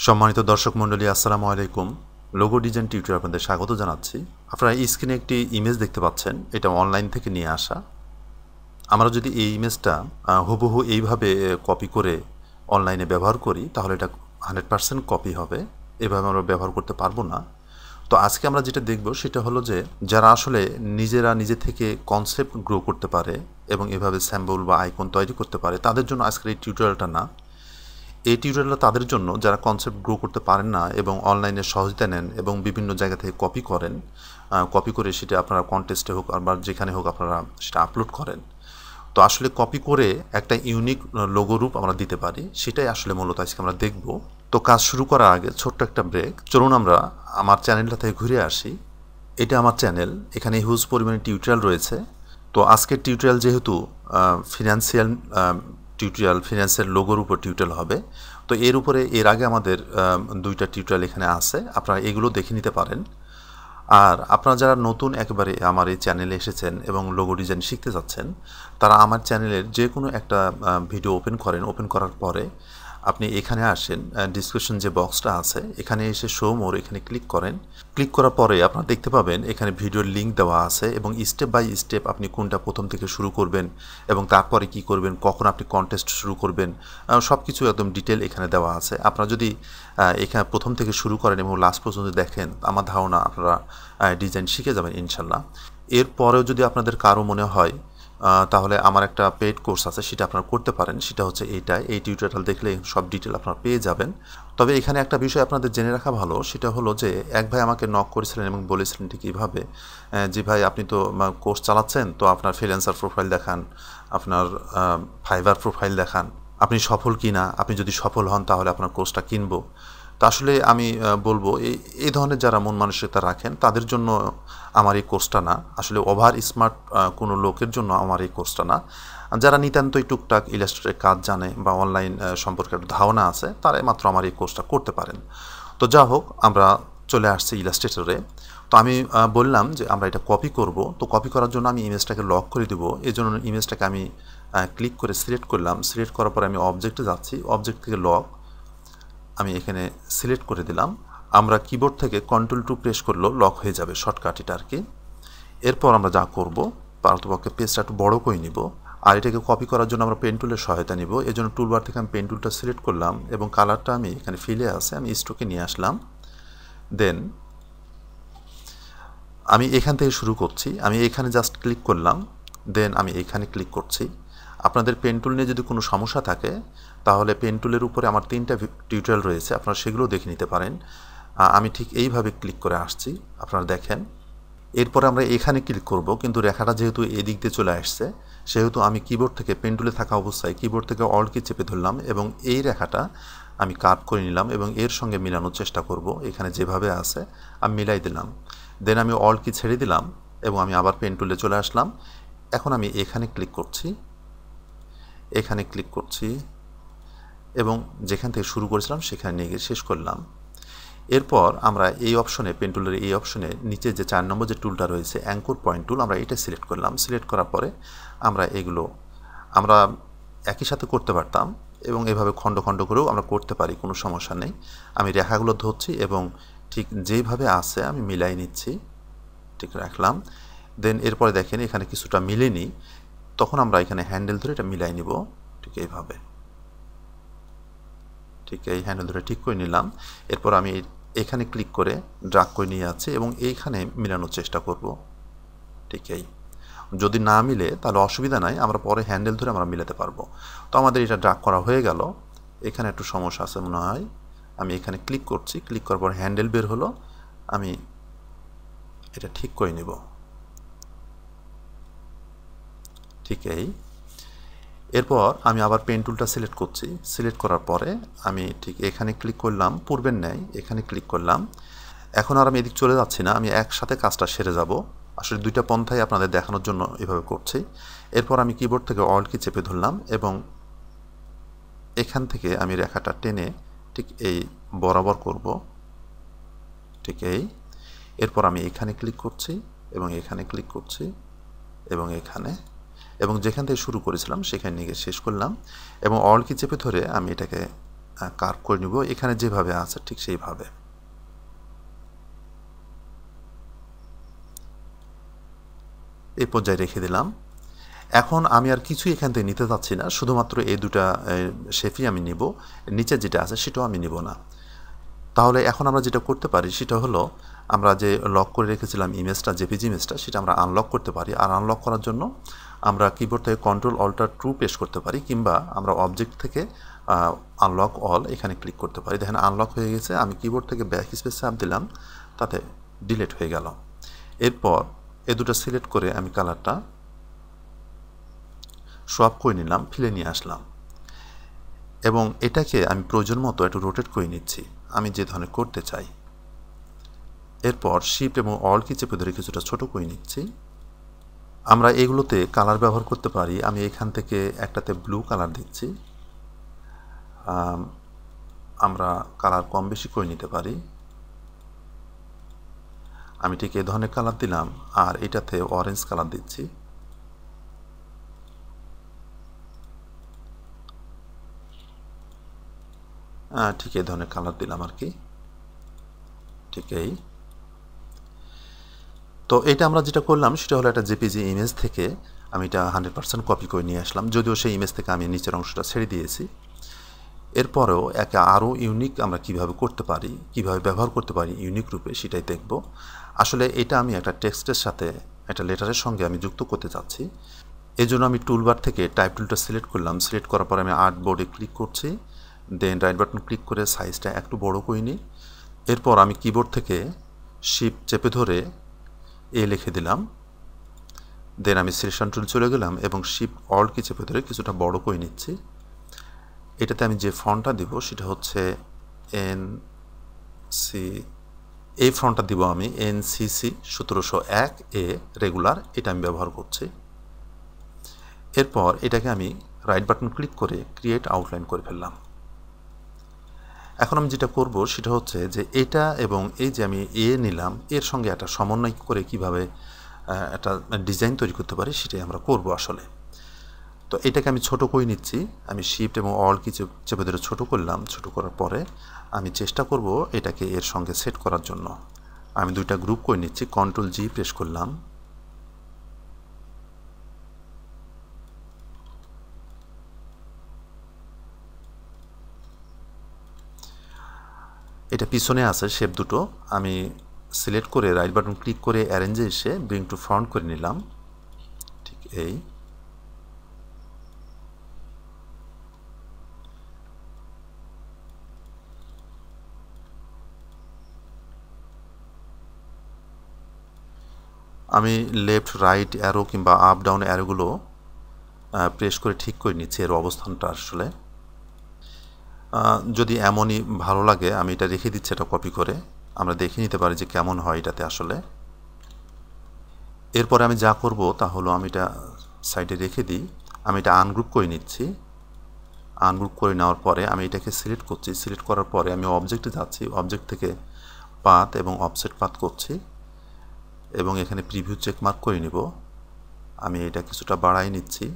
সম্মানিত দর্শক মণ্ডলী, আসসালামু আলাইকুম। লোগো ডিজাইন টিউটোরিয়ালে আপনাদের স্বাগত জানাচ্ছি। আপনারা এই স্ক্রিনে একটি ইমেজ দেখতে পাচ্ছেন, এটা অনলাইন থেকে নিয়ে আসা। আমরা যদি এই ইমেজটা হুবহু এইভাবে কপি করে অনলাইনে ব্যবহার করি, তাহলে এটা 100% কপি হবে। এভাবে আমরা ব্যবহার করতে পারবো না। তো আজকে আমরা যেটা দেখব সেটা হলো যে, যারা আসলে নিজে থেকে কনসেপ্ট গ্রো করতে পারে এবং এভাবে স্যাম্পল বা আইকন তৈরি করতে পারে, তাদের জন্য আজকের এই টিউটোরিয়ালটা না। এই টিউটোরিয়ালটা তাদের জন্য যারা কনসেপ্ট গ্রো করতে পারেন না এবং অনলাইনে সহজতা নেন এবং বিভিন্ন জায়গা থেকে কপি করেন, কপি করে সেটা আপনারা কন্টেস্টে হোক বা যেখানে হোক আপনারা সেটা আপলোড করেন। তো আসলে কপি করে একটা ইউনিক লোগো রূপ আমরা দিতে পারি, সেটাই আসলে মূলত আজকে আমরা দেখব। তো কাজ শুরু করার আগে ছোট্ট একটা ব্রেক, চলুন আমরা আমার চ্যানেলটা থেকে ঘুরে আসি। এটা আমার চ্যানেল, এখানে হিউজ পরিমাণে টিউটোরিয়াল রয়েছে। তো আজকের টিউটোরিয়াল যেহেতু ফিনান্সিয়াল টিউটোরিয়াল, ফিনান্সের লোগোর উপর টিউটোরিয়াল হবে, তো এর উপরে এর আগে আমাদের দুইটা টিউটোরিয়াল এখানে আছে, আপনারা এগুলো দেখে নিতে পারেন। আর আপনারা যারা নতুন একেবারে আমার এই চ্যানেলে এসেছেন এবং লোগো ডিজাইন শিখতে যাচ্ছেন, তারা আমার চ্যানেলের যে কোনো একটা ভিডিও ওপেন করেন। ওপেন করার পরে আপনি এখানে আসেন, ডিসক্রিপশন যে বক্সটা আছে এখানে এসে শো মোর এখানে ক্লিক করেন। ক্লিক করার পরে আপনারা দেখতে পাবেন এখানে ভিডিওর লিঙ্ক দেওয়া আছে এবং স্টেপ বাই স্টেপ আপনি কোনটা প্রথম থেকে শুরু করবেন এবং তারপরে কি করবেন, কখন আপনি কন্টেস্ট শুরু করবেন, সব কিছু একদম ডিটেল এখানে দেওয়া আছে। আপনারা যদি এখানে প্রথম থেকে শুরু করেন এবং লাস্ট পর্যন্ত দেখেন, আমার ধারণা আপনারা ডিজাইন শিখে যাবেন ইনশাল্লাহ। এরপরেও যদি আপনাদের কারো মনে হয় তাহলে আমার একটা পেইড কোর্স আছে, সেটা আপনারা করতে পারেন। সেটা হচ্ছে এই টিউটোরিয়াল দেখলে সব ডিটেল আপনারা পেয়ে যাবেন। তবে এখানে একটা বিষয় আপনাদের জেনে রাখা ভালো, সেটা হলো যে এক ভাই আমাকে নক করেছিলেন এবং বলেছিলেন ঠিক এইভাবে যে ভাই আপনি তো কোর্স চালাচ্ছেন, তো আপনার ফ্রিল্যান্সার প্রোফাইল দেখান, আপনার ফাইবার প্রোফাইল দেখান, আপনি সফল কিনা, আপনি যদি সফল হন তাহলে আপনার কোর্সটা কিনবো। তা আসলে আমি বলবো এই ধরনের যারা মন মানসিকতা রাখেন তাদের জন্য আমার এই কোর্সটা না। আসলে ওভার স্মার্ট কোনো লোকের জন্য আমার এই কোর্সটা না। যারা নিতান্তই টুকটাক ইলাস্ট্রেটরের কাজ জানে বা অনলাইন সম্পর্কে একটা ধারণা আছে, তারাই মাত্র আমার এই কোর্সটা করতে পারেন। তো যা হোক, আমরা চলে আসছি ইলাস্ট্রেটরে। তো আমি বললাম যে আমরা এটা কপি করব। তো কপি করার জন্য আমি ইমেজটাকে লক করে দেবো। এই জন্য ইমেজটাকে আমি ক্লিক করে সিলেক্ট করলাম। সিলেক্ট করার পরে আমি অবজেক্টে যাচ্ছি, অবজেক্ট থেকে লক আমি এখানে সিলেক্ট করে দিলাম। আমরা কিবোর্ড থেকে Ctrl+2 প্রেস করলেও লক হয়ে যাবে, শর্টকাট এটা আর কি। এরপর আমরা যা করব, পারতপক্ষে পেজটা একটু বড় করে নিব। আর এটাকে কপি করার জন্য আমরা পেন টুলের সহায়তা নিব। এই জন্য টুলবার থেকে আমি পেন টুলটা সিলেক্ট করলাম এবং কালারটা আমি এখানে ফিলে আছে, আমি স্ট্রোকে নিয়ে আসলাম। দেন আমি এখান থেকে শুরু করছি। আমি এখানে জাস্ট ক্লিক করলাম, দেন আমি এখানে ক্লিক করছি। আপনাদের পেন টুল নিয়ে যদি কোনো সমস্যা থাকে, তাহলে পেন টুলের উপরে আমার 3টা টিউটোরিয়াল রয়েছে, আপনারা সেগুলো দেখে নিতে পারেন। আমি ঠিক এইভাবে ক্লিক করে আসছি, আপনারা দেখেন। এরপরে আমরা এখানে ক্লিক করব, কিন্তু রেখাটা যেহেতু এদিক দিয়ে চলে আসছে, সেহেতু আমি কিবোর্ড থেকে পেন টুলে থাকা অবস্থায় কিবোর্ড থেকে অল্ট কি চেপে ধরলাম এবং এই রেখাটা আমি কাট করে নিলাম এবং এর সঙ্গে মিলানোর চেষ্টা করব। এখানে যেভাবে আছে আমি মিলাই দিলাম। দেন আমি অল্ট কি ছেড়ে দিলাম এবং আমি আবার পেন টুলে চলে আসলাম। এখন আমি এখানে ক্লিক করছি, এখানে ক্লিক করছি এবং যেখান থেকে শুরু করেছিলাম সেখানে নিয়ে গিয়ে শেষ করলাম। এরপর আমরা এই অপশনে, পেন টুলের এই অপশনে নিচে যে 4 নম্বর যে টুলটা রয়েছে অ্যাঙ্কর পয়েন্ট টুল, আমরা এটা সিলেক্ট করলাম। সিলেক্ট করার পরে আমরা এগুলো আমরা একই সাথে করতে পারতাম এবং এভাবে খণ্ড খণ্ড করেও আমরা করতে পারি, কোনো সমস্যা নেই। আমি রেখাগুলো ধরছি এবং ঠিক যেইভাবে আছে আমি মিলাই নিচ্ছি, ঠিক রাখলাম। দেন এরপরে দেখেন এখানে কিছুটা মিলেনি, তখন আমরা এখানে হ্যান্ডেল ধরে এটা মিলাই নিব, ঠিক এইভাবে। ঠিক এই হ্যান্ডেল ধরে ঠিক করে নিলাম। এরপর আমি এখানে ক্লিক করে ড্রাগ করে নিয়ে যাচ্ছি এবং এইখানে মিলানোর চেষ্টা করব। ঠিক এই, যদি না মিলে তাহলে অসুবিধা নাই, আমরা পরে হ্যান্ডেল ধরে আমরা মিলাতে পারবো। তো আমাদের এটা ড্রাগ করা হয়ে গেল। এখানে একটু সমস্যা আছে মনে হয়, আমি এখানে ক্লিক করছি, ক্লিক করার পর হ্যান্ডেল বের হলো, আমি এটা ঠিক করে নিব। ঠিক এই, এরপর আমি আবার পেন টুলটা সিলেক্ট করছি। সিলেক্ট করার পরে আমি ঠিক এখানে ক্লিক করলাম, পূর্বের ন্যায় এখানে ক্লিক করলাম। এখন আর আমি এদিক চলে যাচ্ছি না, আমি একসাথে কাজটা সেরে যাব। আসলে দুইটা পন্থাই আপনাদের দেখানোর জন্য এভাবে করছি। এরপর আমি কিবোর্ড থেকে অল্ট কি চেপে ধরলাম এবং এখান থেকে আমি রেখাটা টেনে ঠিক এই বরাবর করব, ঠিক এই। এরপর আমি এখানে ক্লিক করছি এবং এখানে ক্লিক করছি এবং এখানে, এবং যেখান থেকে শুরু করেছিলাম সেখানে নিয়ে গিয়ে শেষ করলাম এবং অল্ট কি চেপে ধরে আমি এটাকে কার্ভ করে নিব এখানে যেভাবে আছে ঠিক সেইভাবে। এই পর্যায়ে রেখে দিলাম। এখন আমি আর কিছুই এখান থেকে নিতে চাচ্ছি না, শুধুমাত্র এই দুটা শেপই আমি নিব, নিচে যেটা আছে সেটাও আমি নিব না। তাহলে এখন আমরা যেটা করতে পারি সেটা হলো আমরা যে লক করে রেখেছিলাম ইমেজটা, জেপিজি ইমেজটা, সেটা আমরা আনলক করতে পারি। আর আনলক করার জন্য আমরা কিবোর্ড থেকে Ctrl+Alt+T প্রেস করতে পারি, কিংবা আমরা অবজেক্ট থেকে আনলক অল এখানে ক্লিক করতে পারি। দেখেন আনলক হয়ে গেছে। আমি কিবোর্ড থেকে ব্যাক স্পেস চাপ দিলাম, তাতে ডিলিট হয়ে গেল। এরপর এই দুটো সিলেক্ট করে আমি কালারটা সোয়াপ করে নিলাম, ফিলে নিয়ে আসলাম এবং এটাকে আমি প্রয়োজন মতো একটু রোটেট করে নিচ্ছি আমি যে ধরনের করতে চাই। এরপর শিফট এবং অল কি চেপে ধরে কিছুটা ছোট করে নিচ্ছি। আমরা এগুলোতে কালার ব্যবহার করতে পারি। আমি এখান থেকে একটাতে ব্লু কালার দিচ্ছি, আমরা কালার কম বেশি করে নিতে পারি। আমি ঠিক এই ধরনের কালার দিলাম, আর এটাতে অরেঞ্জ কালার দিচ্ছি। ঠিক এই ধরনের কালার দিলাম আর কি, ঠিক এই। তো এটা আমরা যেটা করলাম সেটা হলো একটা জেপিজি ইমেজ থেকে আমি এটা 100% কপি করে নিয়ে আসলাম, যদিও সেই ইমেজ থেকে আমি নিচের অংশটা ছেড়ে দিয়েছি। এরপরেও একে আরও ইউনিক আমরা কিভাবে করতে পারি, কিভাবে ব্যবহার করতে পারি ইউনিক রূপে, সেটাই দেখব। আসলে এটা আমি একটা টেক্সটের সাথে একটা লেটারের সঙ্গে আমি যুক্ত করতে চাচ্ছি। এই জন্য আমি টুলবার থেকে টাইপ টুলটা সিলেক্ট করলাম। সিলেক্ট করার পরে আমি আর্ট বোর্ডে ক্লিক করছি, দেন রাইট বাটন ক্লিক করে সাইজটা একটু বড় করে নিই। এরপর আমি কিবোর্ড থেকে শিফট চেপে ধরে এ লিখে দিলাম, দেন আমি সিলেকশন টুল চলে গেলাম এবং শিফট অল্ট কি চেপে ধরে কিছুটা বড় করে নিচ্ছি। এটাতে আমি যে ফন্টটা দিব সেটা হচ্ছে এনসি, এই ফন্টটা দিব আমি NCC 1701 এ রেগুলার, এটা আমি ব্যবহার করছি। এরপর এটাকে আমি রাইট বাটন ক্লিক করে ক্রিয়েট আউটলাইন করে ফেললাম। এখন আমি যেটা করব সেটা হচ্ছে যে এটা এবং এই যে আমি এ নিলাম এর সঙ্গে একটা সমন্বয় করে কিভাবে একটা ডিজাইন তৈরি করতে পারি সেটাই আমরা করব আসলে। তো এটাকে আমি ছোট করে নিচ্ছি। আমি শিফট এবং অল কি চেপে ধরে ছোট করলাম। ছোট করার পরে আমি চেষ্টা করব এটাকে এর সঙ্গে সেট করার জন্য। আমি দুইটা গ্রুপ করে নিচ্ছি, Ctrl+G প্রেস করলাম। এটা পিছনে আছে শেপ দুটো, আমি সিলেক্ট করে রাইট বাটন ক্লিক করে অ্যারেঞ্জে এসে ব্রিং টু ফ্রন্ট করে নিলাম, ঠিক এই। আমি লেফট রাইট অ্যারো কিংবা আপ ডাউন অ্যারোগুলো প্রেস করে ঠিক করে নিচ্ছি এর অবস্থানটা। আসলে যদি এমনই ভালো লাগে আমি এটা রেখে দিচ্ছি, এটা কপি করে আমরা দেখে নিতে পারি যে কেমন হয় এটাতে আসলে। এরপরে আমি যা করব তা হলো আমি এটা সাইডে রেখে দিই। আমি এটা আনগ্রুপ করে নিচ্ছি। আনগ্রুপ করে নেওয়ার পরে আমি এটাকে সিলেক্ট করছি। সিলেক্ট করার পরে আমি অবজেক্টে যাচ্ছি, অবজেক্ট থেকে পাথ এবং অফসেট পাথ করছি এবং এখানে প্রিভিউ চেক মার্ক করে নিব। আমি এটা কিছুটা বাড়াই নিচ্ছি।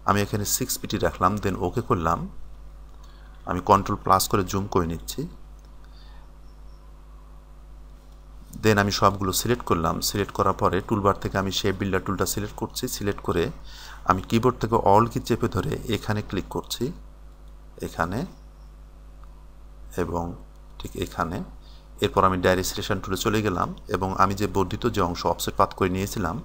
আমি এখানে 6 পিটি রাখলাম, দেন ওকে করলাম। আমি Ctrl+ করে জুম করে নিচ্ছি। দেন আমি সবগুলো সিলেক্ট করলাম। সিলেক্ট করার পরে টুলবার থেকে আমি শেপ বিল্ডার টুলটা সিলেক্ট করছি। সিলেক্ট করে আমি কিবোর্ড থেকে অল কি চেপে ধরে এখানে ক্লিক করছি, এখানে এবং ঠিক এখানে। এরপর আমি ডাইরেক্ট সিলেকশন টুলে চলে গেলাম এবং আমি যে বর্ধিত যে অংশ অফসেট পাথ করে নিয়েছিলাম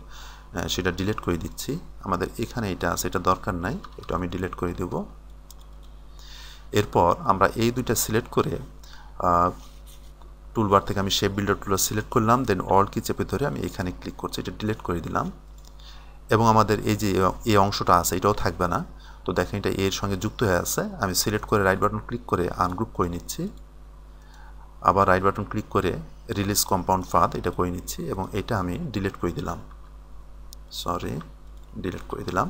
সেটা ডিলিট করে দিচ্ছি। আমাদের এখানে এটা আছে, এটা দরকার নাই, এটা আমি ডিলিট করে দেব। এরপর আমরা এই দুইটা সিলেক্ট করে টুলবার থেকে আমি শেপ বিল্ডার টুলটা সিলেক্ট করলাম, দেন অল কি চেপে ধরে আমি এখানে ক্লিক করছি, এটা ডিলিট করে দিলাম। এবং আমাদের এই যে এই অংশটা আছে এটাও থাকবে না। তো দেখেন এটা এর সঙ্গে যুক্ত হয়ে আছে। আমি সিলেক্ট করে রাইট বাটন ক্লিক করে আনগ্রুপ করে নিচ্ছি। আবার রাইট বাটন ক্লিক করে রিলিজ কম্পাউন্ড পাথ এটা করে নিচ্ছি এবং এটা আমি ডিলিট করে দিলাম, ডিলিট করে দিলাম।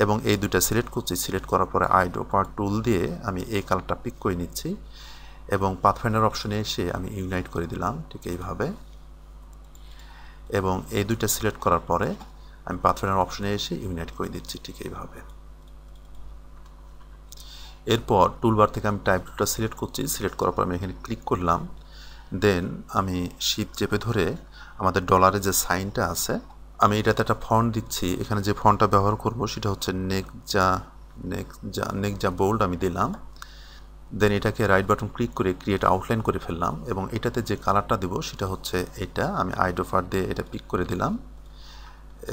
এবং এই দুইটা সিলেক্ট করছি। সিলেক্ট করার পরে আইড্রপার টুল দিয়ে আমি এই কালারটা পিক করে নিচ্ছি এবং পাথফাইন্ডার অপশনে এসে আমি ইউনাইট করে দিলাম ঠিক এইভাবে। এবং এই দুইটা সিলেক্ট করার পরে আমি পাথফাইন্ডার অপশনে এসে ইউনাইট করে দিচ্ছি ঠিক এইভাবে। এরপর টুলবার থেকে আমি টাইপ টুলটা সিলেক্ট করছি, সিলেক্ট করার পর আমি এখানে ক্লিক করলাম। দেন আমি শিপ চেপে ধরে আমাদের ডলারের যে সাইনটা আছে, আমি এটাতে একটা ফন্ট দিচ্ছি। এখানে যে ফন্টটা ব্যবহার করব সেটা হচ্ছে নেকজা বোল্ড আমি দিলাম। দেন এটাকে রাইট বাটন ক্লিক করে ক্রিয়েট আউটলাইন করে ফেললাম, এবং এটাতে যে কালারটা দেবো সেটা হচ্ছে এটা। আমি আইডোফার দিয়ে এটা পিক করে দিলাম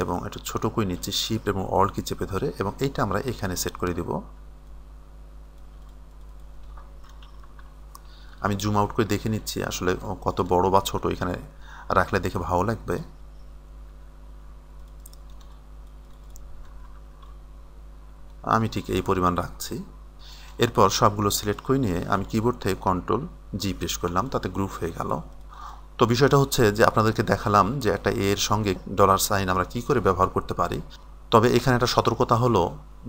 এবং এটা ছোটো করে নিচ্ছি শিফট এবং অল্ট কি চেপে ধরে, এবং এইটা আমরা এখানে সেট করে দিব। আমি জুম আউট করে দেখে নিচ্ছি আসলে কত বড় বা ছোট এখানে রাখলে দেখে ভালো লাগবে। আমি ঠিক এই পরিমাণ রাখছি। এরপর সবগুলো সিলেক্ট করে নিয়ে আমি কিবোর্ড থেকে কন্ট্রোল জি প্রেস করলাম, তাতে গ্রুপ হয়ে গেল। তো বিষয়টা হচ্ছে যে আপনাদেরকে দেখালাম যে একটা এর সঙ্গে ডলার সাইন আমরা কি করে ব্যবহার করতে পারি। তবে এখানে একটা সতর্কতা হলো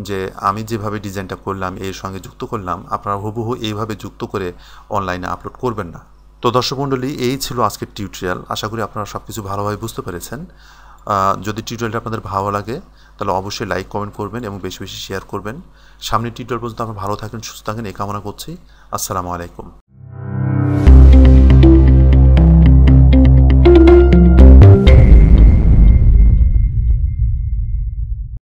যে আমি যেভাবে ডিজাইনটা করলাম, এর সঙ্গে যুক্ত করলাম, আপনারা হুবহু এইভাবে যুক্ত করে অনলাইনে আপলোড করবেন না। তো দর্শক মণ্ডলী, এই ছিল আজকের টিউটোরিয়াল। আশা করি আপনারা সব কিছু ভালোভাবে বুঝতে পেরেছেন। যদি টিউটোরিয়ালটা আপনাদের ভালো লাগে তাহলে অবশ্যই লাইক কমেন্ট করবেন এবং বেশি বেশি শেয়ার করবেন। সামনের টিউটোরিয়াল পর্যন্ত আপনারা ভালো থাকেন, সুস্থ থাকেন এই কামনা করছি। আসসালামু আলাইকুম।